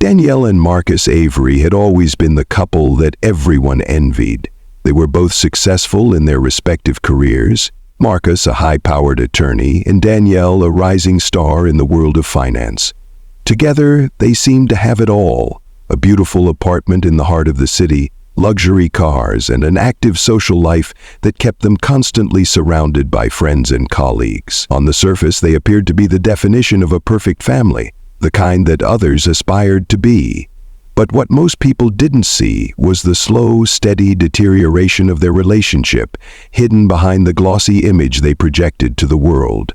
Danielle and Marcus Avery had always been the couple that everyone envied. They were both successful in their respective careers, Marcus a high-powered attorney and Danielle a rising star in the world of finance. Together, they seemed to have it all: a beautiful apartment in the heart of the city, luxury cars, and an active social life that kept them constantly surrounded by friends and colleagues. On the surface, they appeared to be the definition of a perfect family, the kind that others aspired to be. But what most people didn't see was the slow, steady deterioration of their relationship, hidden behind the glossy image they projected to the world.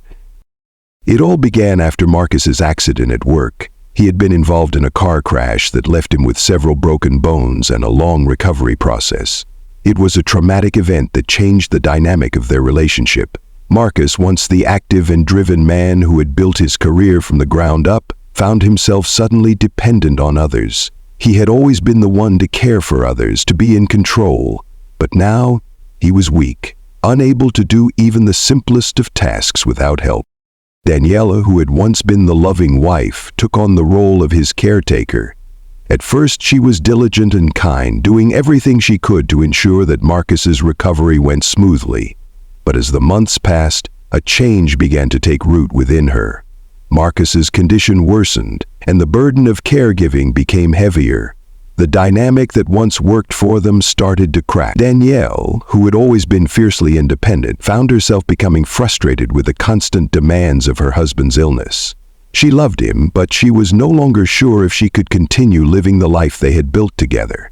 It all began after Marcus's accident at work. He had been involved in a car crash that left him with several broken bones and a long recovery process. It was a traumatic event that changed the dynamic of their relationship. Marcus, once the active and driven man who had built his career from the ground up, found himself suddenly dependent on others. He had always been the one to care for others, to be in control. But now, he was weak, unable to do even the simplest of tasks without help. Danielle, who had once been the loving wife, took on the role of his caretaker. At first, she was diligent and kind, doing everything she could to ensure that Marcus's recovery went smoothly. But as the months passed, a change began to take root within her. Marcus's condition worsened, and the burden of caregiving became heavier. The dynamic that once worked for them started to crack. Danielle, who had always been fiercely independent, found herself becoming frustrated with the constant demands of her husband's illness. She loved him, but she was no longer sure if she could continue living the life they had built together.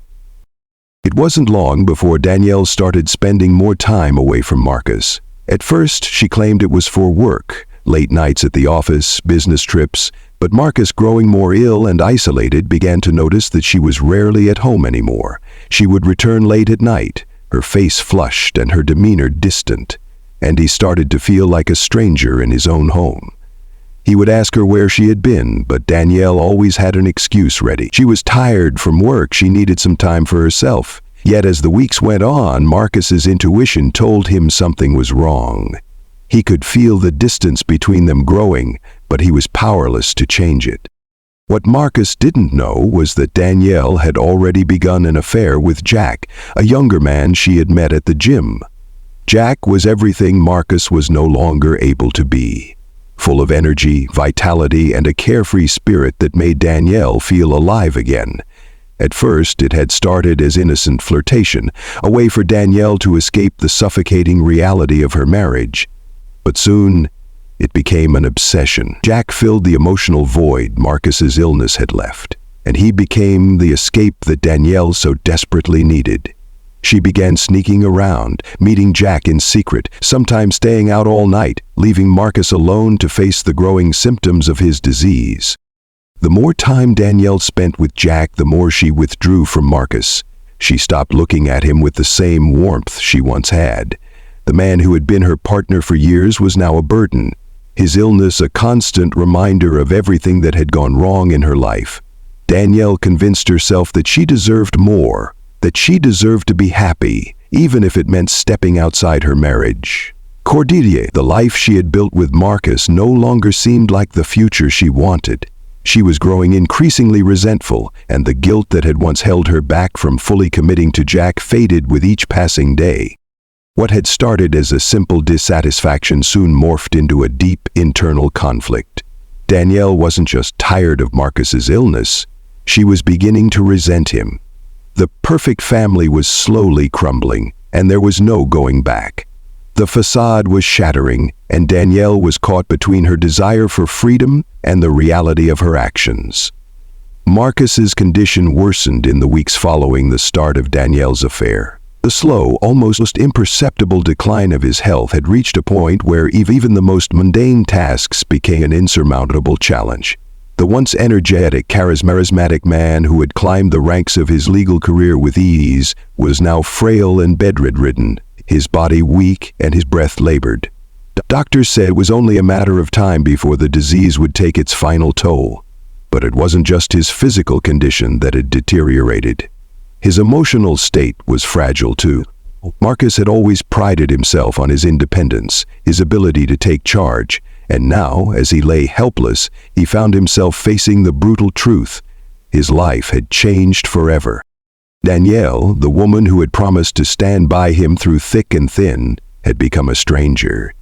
It wasn't long before Danielle started spending more time away from Marcus. At first, she claimed it was for work, late nights at the office, business trips, but Marcus, growing more ill and isolated, began to notice that she was rarely at home anymore. She would return late at night, her face flushed and her demeanor distant, and he started to feel like a stranger in his own home. He would ask her where she had been, but Danielle always had an excuse ready. She was tired from work, she needed some time for herself. Yet as the weeks went on, Marcus's intuition told him something was wrong. He could feel the distance between them growing, but he was powerless to change it. What Marcus didn't know was that Danielle had already begun an affair with Jack, a younger man she had met at the gym. Jack was everything Marcus was no longer able to be. Full of energy, vitality, and a carefree spirit that made Danielle feel alive again. At first, it had started as innocent flirtation, a way for Danielle to escape the suffocating reality of her marriage. But soon, it became an obsession. Jack filled the emotional void Marcus's illness had left, and he became the escape that Danielle so desperately needed. She began sneaking around, meeting Jack in secret, sometimes staying out all night, leaving Marcus alone to face the growing symptoms of his disease. The more time Danielle spent with Jack, the more she withdrew from Marcus. She stopped looking at him with the same warmth she once had. The man who had been her partner for years was now a burden, his illness a constant reminder of everything that had gone wrong in her life. Danielle convinced herself that she deserved more, that she deserved to be happy, even if it meant stepping outside her marriage. Cordelia, the life she had built with Marcus, no longer seemed like the future she wanted. She was growing increasingly resentful, and the guilt that had once held her back from fully committing to Jack faded with each passing day. What had started as a simple dissatisfaction soon morphed into a deep internal conflict. Danielle wasn't just tired of Marcus's illness, she was beginning to resent him. The perfect family was slowly crumbling, and there was no going back. The facade was shattering, and Danielle was caught between her desire for freedom and the reality of her actions. Marcus's condition worsened in the weeks following the start of Danielle's affair. The slow, almost imperceptible decline of his health had reached a point where even the most mundane tasks became an insurmountable challenge. The once energetic, charismatic man who had climbed the ranks of his legal career with ease was now frail and bedridden, his body weak and his breath labored. Doctors said it was only a matter of time before the disease would take its final toll. But it wasn't just his physical condition that had deteriorated. His emotional state was fragile too. Marcus had always prided himself on his independence, his ability to take charge, and now, as he lay helpless, he found himself facing the brutal truth. His life had changed forever. Danielle, the woman who had promised to stand by him through thick and thin, had become a stranger.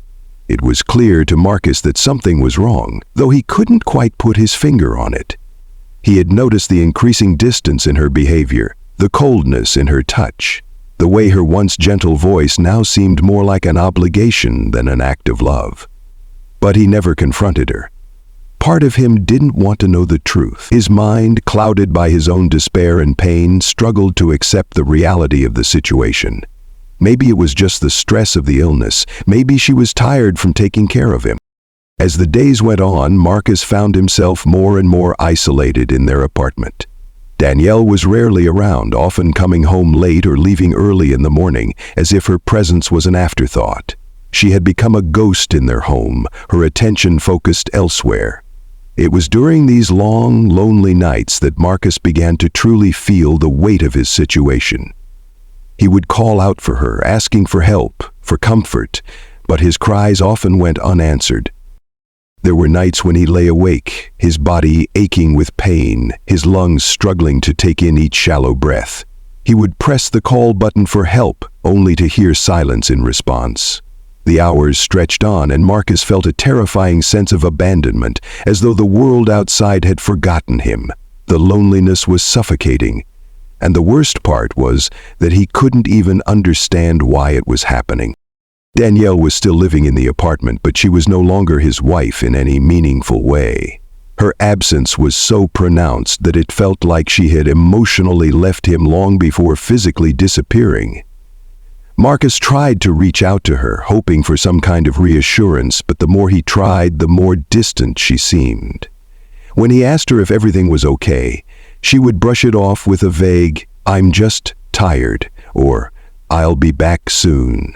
It was clear to Marcus that something was wrong, though he couldn't quite put his finger on it. He had noticed the increasing distance in her behavior, the coldness in her touch. The way her once gentle voice now seemed more like an obligation than an act of love. But he never confronted her. Part of him didn't want to know the truth. His mind, clouded by his own despair and pain, struggled to accept the reality of the situation. Maybe it was just the stress of the illness. Maybe she was tired from taking care of him. As the days went on, Marcus found himself more and more isolated in their apartment. Danielle was rarely around, often coming home late or leaving early in the morning, as if her presence was an afterthought. She had become a ghost in their home, her attention focused elsewhere. It was during these long, lonely nights that Marcus began to truly feel the weight of his situation. He would call out for her, asking for help, for comfort, but his cries often went unanswered. There were nights when he lay awake, his body aching with pain, his lungs struggling to take in each shallow breath. He would press the call button for help, only to hear silence in response. The hours stretched on, and Marcus felt a terrifying sense of abandonment, as though the world outside had forgotten him. The loneliness was suffocating, and the worst part was that he couldn't even understand why it was happening. Danielle was still living in the apartment, but she was no longer his wife in any meaningful way. Her absence was so pronounced that it felt like she had emotionally left him long before physically disappearing. Marcus tried to reach out to her, hoping for some kind of reassurance, but the more he tried, the more distant she seemed. When he asked her if everything was okay, she would brush it off with a vague, "I'm just tired," or "I'll be back soon."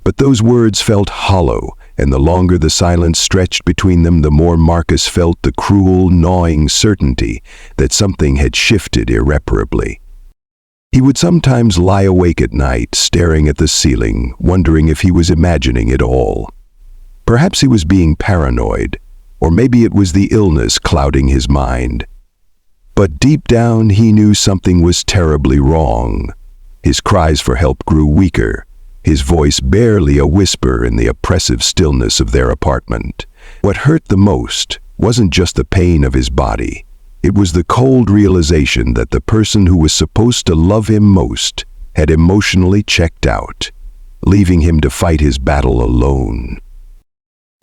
But those words felt hollow, and the longer the silence stretched between them, the more Marcus felt the cruel, gnawing certainty that something had shifted irreparably. He would sometimes lie awake at night, staring at the ceiling, wondering if he was imagining it all. Perhaps he was being paranoid, or maybe it was the illness clouding his mind. But deep down, he knew something was terribly wrong. His cries for help grew weaker, his voice barely a whisper in the oppressive stillness of their apartment. What hurt the most wasn't just the pain of his body. It was the cold realization that the person who was supposed to love him most had emotionally checked out, leaving him to fight his battle alone.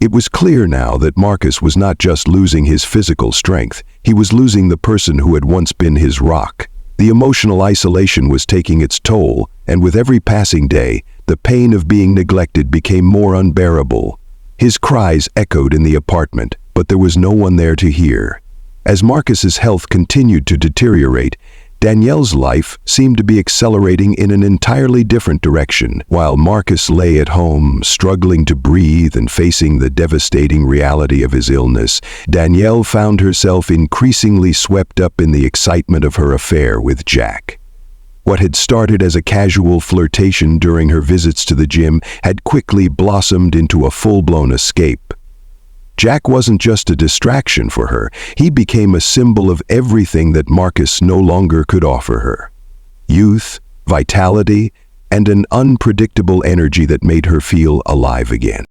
It was clear now that Marcus was not just losing his physical strength, he was losing the person who had once been his rock. The emotional isolation was taking its toll, and with every passing day, the pain of being neglected became more unbearable. His cries echoed in the apartment, but there was no one there to hear. As Marcus's health continued to deteriorate, Danielle's life seemed to be accelerating in an entirely different direction. While Marcus lay at home, struggling to breathe and facing the devastating reality of his illness, Danielle found herself increasingly swept up in the excitement of her affair with Jack. What had started as a casual flirtation during her visits to the gym had quickly blossomed into a full-blown escape. Jack wasn't just a distraction for her, he became a symbol of everything that Marcus no longer could offer her. Youth, vitality, and an unpredictable energy that made her feel alive again.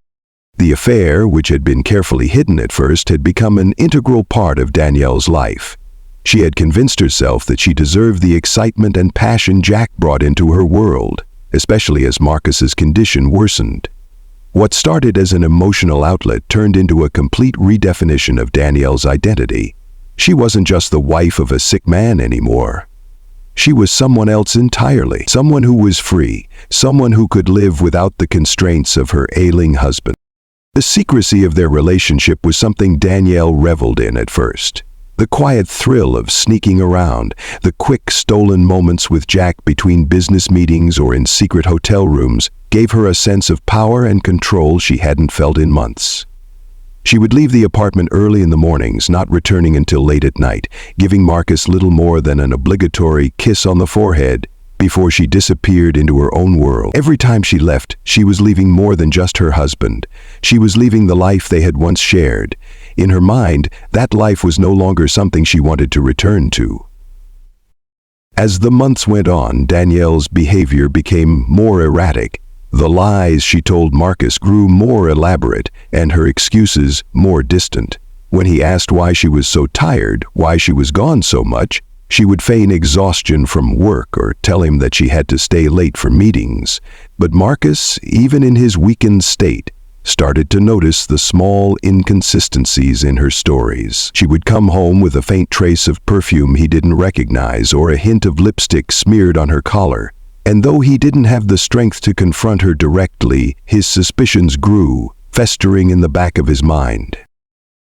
The affair, which had been carefully hidden at first, had become an integral part of Danielle's life. She had convinced herself that she deserved the excitement and passion Jack brought into her world, especially as Marcus's condition worsened. What started as an emotional outlet turned into a complete redefinition of Danielle's identity. She wasn't just the wife of a sick man anymore. She was someone else entirely, someone who was free, someone who could live without the constraints of her ailing husband. The secrecy of their relationship was something Danielle reveled in at first. The quiet thrill of sneaking around, the quick stolen moments with Jack between business meetings or in secret hotel rooms gave her a sense of power and control she hadn't felt in months. She would leave the apartment early in the mornings, not returning until late at night, giving Marcus little more than an obligatory kiss on the forehead before she disappeared into her own world. Every time she left, she was leaving more than just her husband. She was leaving the life they had once shared. In her mind, that life was no longer something she wanted to return to. As the months went on, Danielle's behavior became more erratic. The lies she told Marcus grew more elaborate, and her excuses more distant. When he asked why she was so tired, why she was gone so much, she would feign exhaustion from work or tell him that she had to stay late for meetings. But Marcus, even in his weakened state, started to notice the small inconsistencies in her stories. She would come home with a faint trace of perfume he didn't recognize or a hint of lipstick smeared on her collar. And though he didn't have the strength to confront her directly, his suspicions grew, festering in the back of his mind.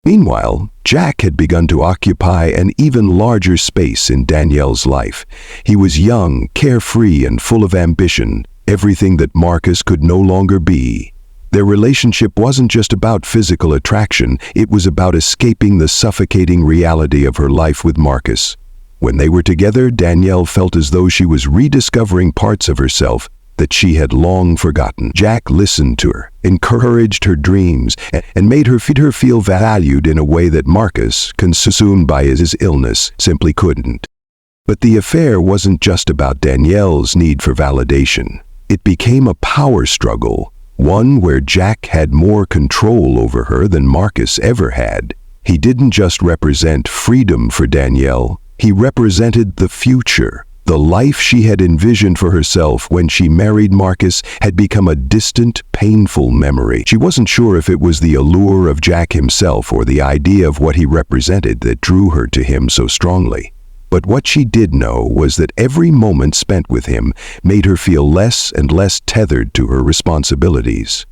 Meanwhile, Jack had begun to occupy an even larger space in Danielle's life. He was young, carefree, and full of ambition, everything that Marcus could no longer be. Their relationship wasn't just about physical attraction, it was about escaping the suffocating reality of her life with Marcus. When they were together, Danielle felt as though she was rediscovering parts of herself that she had long forgotten. Jack listened to her, encouraged her dreams, and made her feel valued in a way that Marcus, consumed by his illness, simply couldn't. But the affair wasn't just about Danielle's need for validation. It became a power struggle, one where Jack had more control over her than Marcus ever had. He didn't just represent freedom for Danielle, he represented the future. The life she had envisioned for herself when she married Marcus had become a distant, painful memory. She wasn't sure if it was the allure of Jack himself or the idea of what he represented that drew her to him so strongly. But what she did know was that every moment spent with him made her feel less and less tethered to her responsibilities.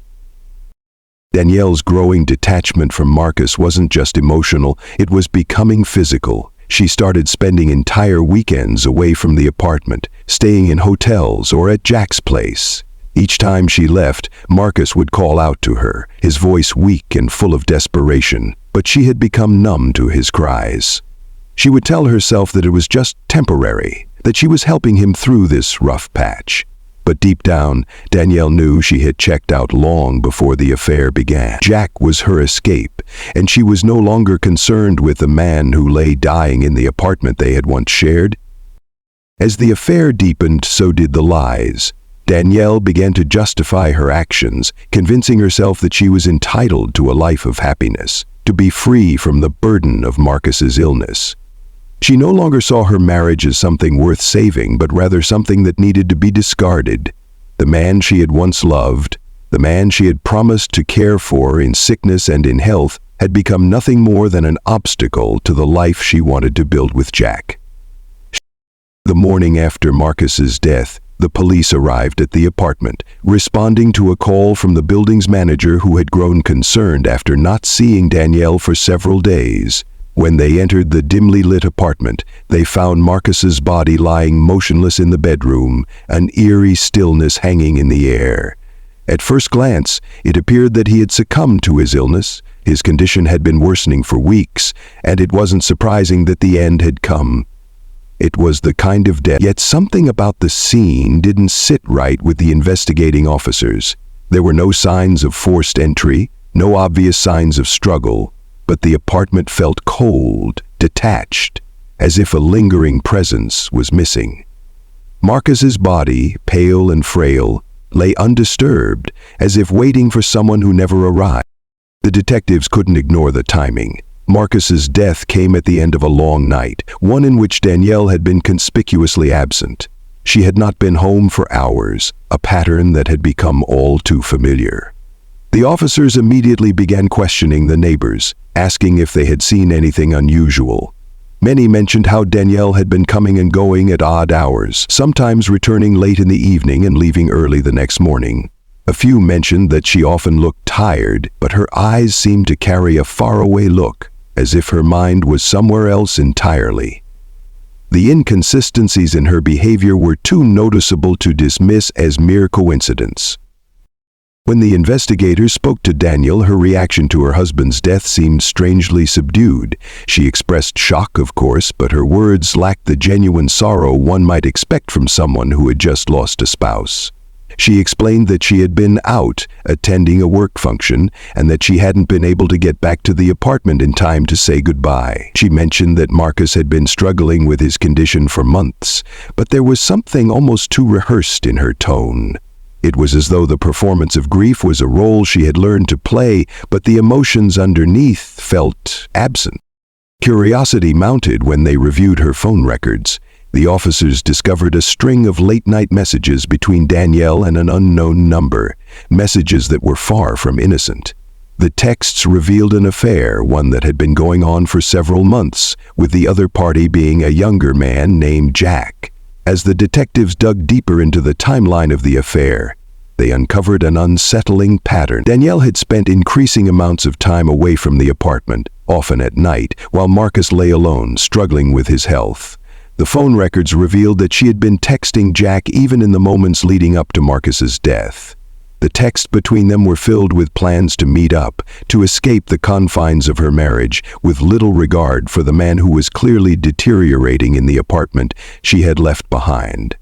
Danielle's growing detachment from Marcus wasn't just emotional, it was becoming physical. She started spending entire weekends away from the apartment, staying in hotels or at Jack's place. Each time she left, Marcus would call out to her, his voice weak and full of desperation, but she had become numb to his cries. She would tell herself that it was just temporary, that she was helping him through this rough patch. But deep down, Danielle knew she had checked out long before the affair began. Jack was her escape, and she was no longer concerned with the man who lay dying in the apartment they had once shared. As the affair deepened, so did the lies. Danielle began to justify her actions, convincing herself that she was entitled to a life of happiness, to be free from the burden of Marcus's illness. She no longer saw her marriage as something worth saving, but rather something that needed to be discarded. The man she had once loved, the man she had promised to care for in sickness and in health, had become nothing more than an obstacle to the life she wanted to build with Jack. The morning after Marcus's death, the police arrived at the apartment, responding to a call from the building's manager who had grown concerned after not seeing Danielle for several days. When they entered the dimly lit apartment, they found Marcus's body lying motionless in the bedroom, an eerie stillness hanging in the air. At first glance, it appeared that he had succumbed to his illness. His condition had been worsening for weeks, and it wasn't surprising that the end had come. It was the kind of death, yet something about the scene didn't sit right with the investigating officers. There were no signs of forced entry, no obvious signs of struggle, but the apartment felt cold, detached, as if a lingering presence was missing. Marcus's body, pale and frail, lay undisturbed, as if waiting for someone who never arrived. The detectives couldn't ignore the timing. Marcus's death came at the end of a long night, one in which Danielle had been conspicuously absent. She had not been home for hours, a pattern that had become all too familiar. The officers immediately began questioning the neighbors, asking if they had seen anything unusual. Many mentioned how Danielle had been coming and going at odd hours, sometimes returning late in the evening and leaving early the next morning. A few mentioned that she often looked tired, but her eyes seemed to carry a faraway look, as if her mind was somewhere else entirely. The inconsistencies in her behavior were too noticeable to dismiss as mere coincidence. When the investigators spoke to Danielle, her reaction to her husband's death seemed strangely subdued. She expressed shock, of course, but her words lacked the genuine sorrow one might expect from someone who had just lost a spouse. She explained that she had been out attending a work function and that she hadn't been able to get back to the apartment in time to say goodbye. She mentioned that Marcus had been struggling with his condition for months, but there was something almost too rehearsed in her tone. It was as though the performance of grief was a role she had learned to play, but the emotions underneath felt absent. Curiosity mounted when they reviewed her phone records. The officers discovered a string of late-night messages between Danielle and an unknown number, messages that were far from innocent. The texts revealed an affair, one that had been going on for several months, with the other party being a younger man named Jack. As the detectives dug deeper into the timeline of the affair, they uncovered an unsettling pattern. Danielle had spent increasing amounts of time away from the apartment, often at night, while Marcus lay alone, struggling with his health. The phone records revealed that she had been texting Jack even in the moments leading up to Marcus's death. The texts between them were filled with plans to meet up, to escape the confines of her marriage, with little regard for the man who was clearly deteriorating in the apartment she had left behind.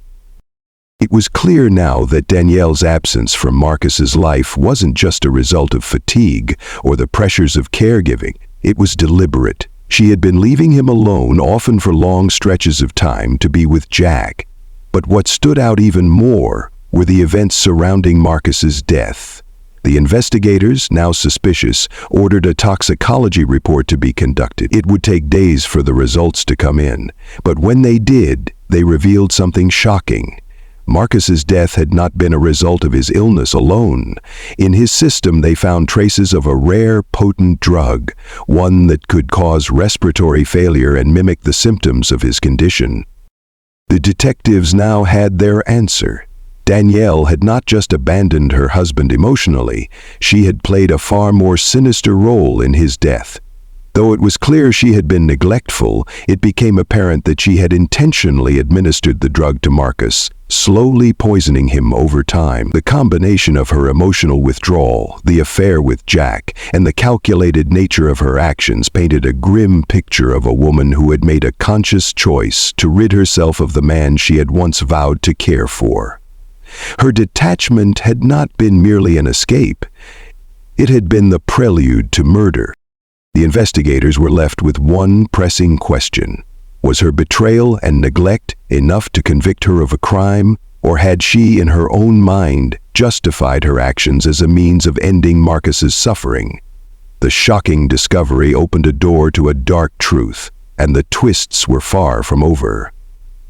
It was clear now that Danielle's absence from Marcus's life wasn't just a result of fatigue or the pressures of caregiving. It was deliberate. She had been leaving him alone, often for long stretches of time, to be with Jack. But what stood out even more were the events surrounding Marcus's death. The investigators, now suspicious, ordered a toxicology report to be conducted. It would take days for the results to come in, but when they did, they revealed something shocking. Marcus's death had not been a result of his illness alone. In his system, they found traces of a rare, potent drug, one that could cause respiratory failure and mimic the symptoms of his condition. The detectives now had their answer. Danielle had not just abandoned her husband emotionally, she had played a far more sinister role in his death. Though it was clear she had been neglectful, it became apparent that she had intentionally administered the drug to Marcus, slowly poisoning him over time. The combination of her emotional withdrawal, the affair with Jack, and the calculated nature of her actions painted a grim picture of a woman who had made a conscious choice to rid herself of the man she had once vowed to care for. Her detachment had not been merely an escape. It had been the prelude to murder. The investigators were left with one pressing question. Was her betrayal and neglect enough to convict her of a crime, or had she, in her own mind, justified her actions as a means of ending Marcus's suffering? The shocking discovery opened a door to a dark truth, and the twists were far from over.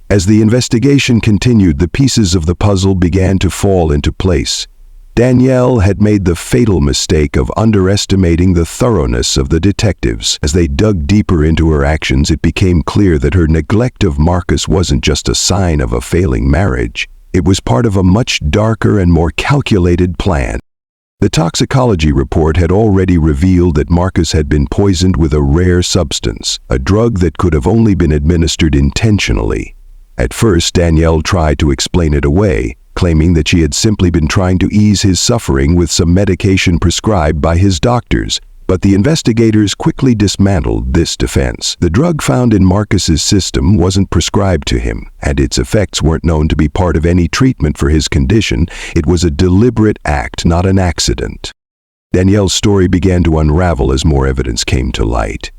As the investigation continued, the pieces of the puzzle began to fall into place. Danielle had made the fatal mistake of underestimating the thoroughness of the detectives. As they dug deeper into her actions, it became clear that her neglect of Marcus wasn't just a sign of a failing marriage. It was part of a much darker and more calculated plan. The toxicology report had already revealed that Marcus had been poisoned with a rare substance, a drug that could have only been administered intentionally. At first, Danielle tried to explain it away, claiming that she had simply been trying to ease his suffering with some medication prescribed by his doctors. But the investigators quickly dismantled this defense. The drug found in Marcus's system wasn't prescribed to him, and its effects weren't known to be part of any treatment for his condition. It was a deliberate act, not an accident. Danielle's story began to unravel as more evidence came to light.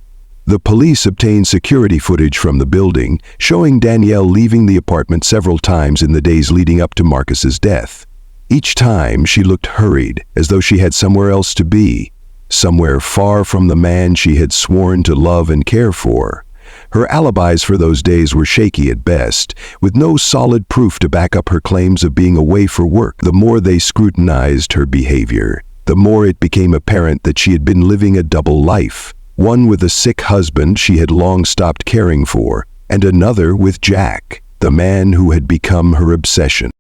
The police obtained security footage from the building, showing Danielle leaving the apartment several times in the days leading up to Marcus's death. Each time, she looked hurried, as though she had somewhere else to be, somewhere far from the man she had sworn to love and care for. Her alibis for those days were shaky at best, with no solid proof to back up her claims of being away for work. The more they scrutinized her behavior, the more it became apparent that she had been living a double life. One with a sick husband she had long stopped caring for, and another with Jack, the man who had become her obsession.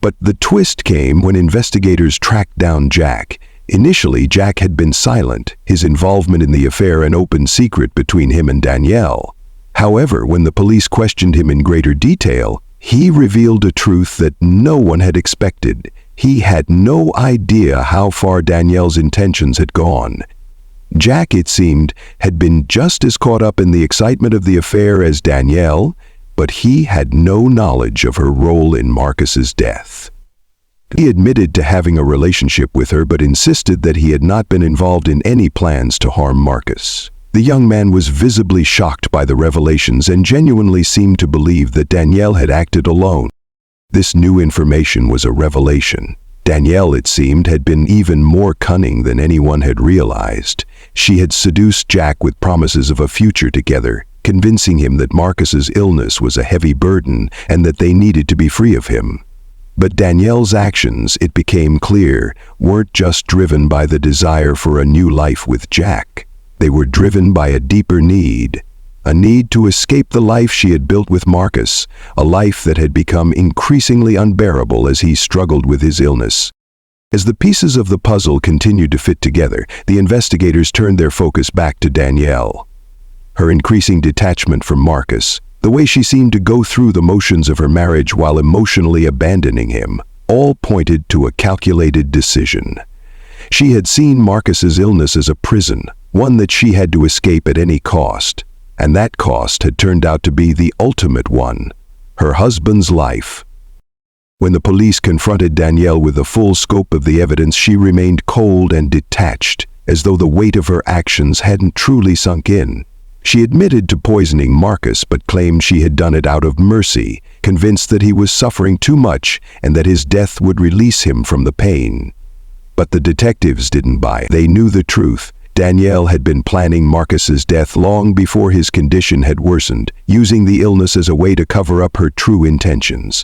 But the twist came when investigators tracked down Jack. Initially, Jack had been silent, his involvement in the affair an open secret between him and Danielle. However, when the police questioned him in greater detail, he revealed a truth that no one had expected. He had no idea how far Danielle's intentions had gone. Jack, it seemed, had been just as caught up in the excitement of the affair as Danielle, but he had no knowledge of her role in Marcus's death. He admitted to having a relationship with her but insisted that he had not been involved in any plans to harm Marcus. The young man was visibly shocked by the revelations and genuinely seemed to believe that Danielle had acted alone. This new information was a revelation. Danielle, it seemed, had been even more cunning than anyone had realized. She had seduced Jack with promises of a future together, convincing him that Marcus's illness was a heavy burden and that they needed to be free of him. But Danielle's actions, it became clear, weren't just driven by the desire for a new life with Jack. They were driven by a deeper need. A need to escape the life she had built with Marcus, a life that had become increasingly unbearable as he struggled with his illness. As the pieces of the puzzle continued to fit together, the investigators turned their focus back to Danielle. Her increasing detachment from Marcus, the way she seemed to go through the motions of her marriage while emotionally abandoning him, all pointed to a calculated decision. She had seen Marcus's illness as a prison, one that she had to escape at any cost. And that cost had turned out to be the ultimate one, her husband's life. When the police confronted Danielle with the full scope of the evidence, she remained cold and detached, as though the weight of her actions hadn't truly sunk in. She admitted to poisoning Marcus, but claimed she had done it out of mercy, convinced that he was suffering too much and that his death would release him from the pain. But the detectives didn't buy it. They knew the truth. Danielle had been planning Marcus's death long before his condition had worsened, using the illness as a way to cover up her true intentions.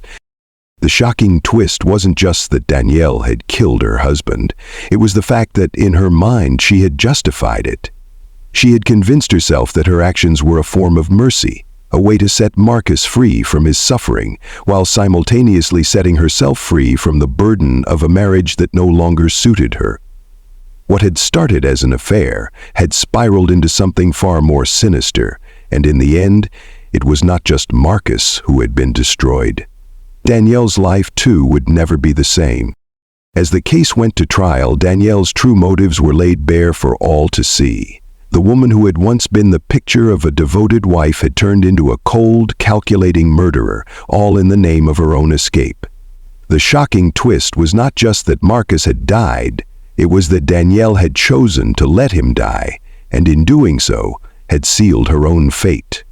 The shocking twist wasn't just that Danielle had killed her husband. It was the fact that in her mind she had justified it. She had convinced herself that her actions were a form of mercy, a way to set Marcus free from his suffering, while simultaneously setting herself free from the burden of a marriage that no longer suited her. What had started as an affair had spiraled into something far more sinister, and in the end, it was not just Marcus who had been destroyed. Danielle's life, too, would never be the same. As the case went to trial, Danielle's true motives were laid bare for all to see. The woman who had once been the picture of a devoted wife had turned into a cold, calculating murderer, all in the name of her own escape. The shocking twist was not just that Marcus had died, it was that Danielle had chosen to let him die, and in doing so, had sealed her own fate.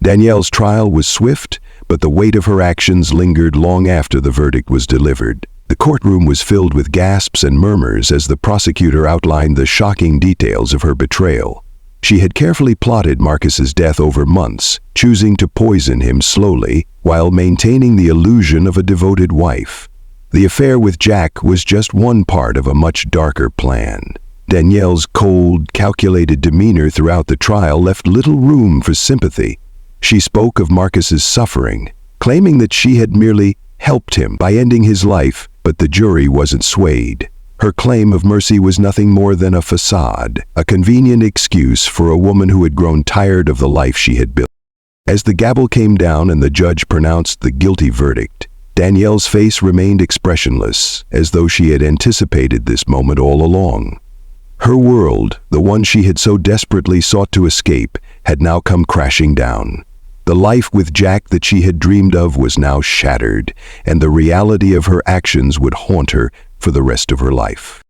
Danielle's trial was swift, but the weight of her actions lingered long after the verdict was delivered. The courtroom was filled with gasps and murmurs as the prosecutor outlined the shocking details of her betrayal. She had carefully plotted Marcus's death over months, choosing to poison him slowly, while maintaining the illusion of a devoted wife. The affair with Jack was just one part of a much darker plan. Danielle's cold, calculated demeanor throughout the trial left little room for sympathy. She spoke of Marcus's suffering, claiming that she had merely helped him by ending his life, but the jury wasn't swayed. Her claim of mercy was nothing more than a facade, a convenient excuse for a woman who had grown tired of the life she had built. As the gavel came down and the judge pronounced the guilty verdict, Danielle's face remained expressionless, as though she had anticipated this moment all along. Her world, the one she had so desperately sought to escape, had now come crashing down. The life with Jack that she had dreamed of was now shattered, and the reality of her actions would haunt her for the rest of her life.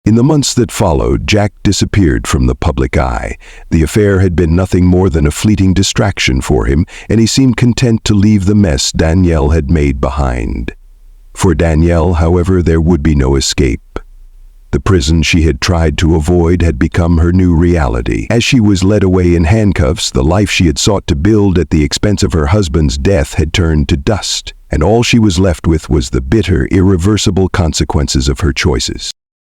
In the months that followed, Jack disappeared from the public eye. The affair had been nothing more than a fleeting distraction for him, and he seemed content to leave the mess Danielle had made behind. For Danielle, however, there would be no escape. The prison she had tried to avoid had become her new reality. As she was led away in handcuffs, the life she had sought to build at the expense of her husband's death had turned to dust, and all she was left with was the bitter, irreversible consequences of her choices.